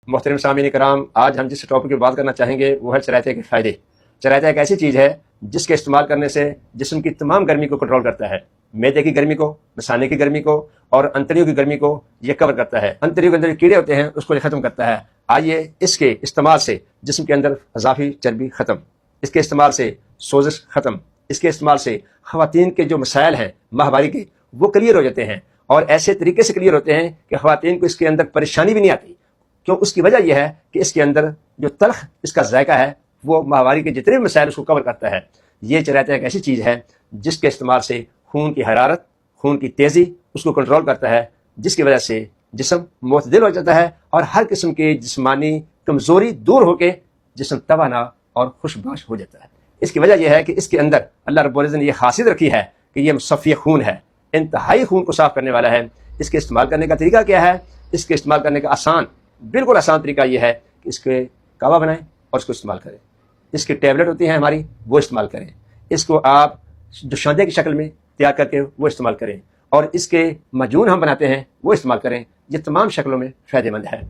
محترم سامعین کرام، آج ہم جس ٹاپک کی بات کرنا چاہیں گے وہ ہے چرائتے کے فائدے۔ چرائتا ایک ایسی چیز ہے جس کے استعمال کرنے سے جسم کی تمام گرمی کو کنٹرول کرتا ہے۔ معدے کی گرمی کو، مثانے کی گرمی کو اور انتڑیوں کی گرمی کو یہ کور کرتا ہے۔ انتڑیوں کے اندر جو کیڑے ہوتے ہیں اس کو یہ ختم کرتا ہے۔ آئیے اس کے استعمال سے جسم کے اندر اضافی چربی ختم، اس کے استعمال سے سوزش ختم، اس کے استعمال سے خواتین کے جو مسائل ہیں ماہواری کے وہ کلیئر ہو جاتے ہیں، اور ایسے طریقے سے کلیئر ہوتے ہیں کہ خواتین کو اس کے اندر پریشانی بھی نہیں آتی۔ کیوں؟ اس کی وجہ یہ ہے کہ اس کے اندر جو تلخ اس کا ذائقہ ہے وہ ماہواری کے جتنے بھی مسائل اس کو کور کرتا ہے۔ یہ چرائتا ایک ایسی چیز ہے جس کے استعمال سے خون کی حرارت، خون کی تیزی اس کو کنٹرول کرتا ہے، جس کی وجہ سے جسم معتدل ہو جاتا ہے اور ہر قسم کی جسمانی کمزوری دور ہو کے جسم توانا اور خوشباش ہو جاتا ہے۔ اس کی وجہ یہ ہے کہ اس کے اندر اللہ رب العزت نے یہ خاصیت رکھی ہے کہ یہ مصفی خون ہے، انتہائی خون کو صاف کرنے والا ہے۔ اس کے استعمال کرنے کا طریقہ کیا ہے؟ اس کے استعمال کرنے کا بالکل آسان طریقہ یہ ہے کہ اس کے کعوہ بنائیں اور اس کو استعمال کریں۔ اس کی ٹیبلٹ ہوتی ہیں ہماری، وہ استعمال کریں۔ اس کو آپ جو شاندے کی شکل میں تیار کر کے وہ استعمال کریں، اور اس کے معجون ہم بناتے ہیں وہ استعمال کریں۔ یہ تمام شکلوں میں فائدہ مند ہے۔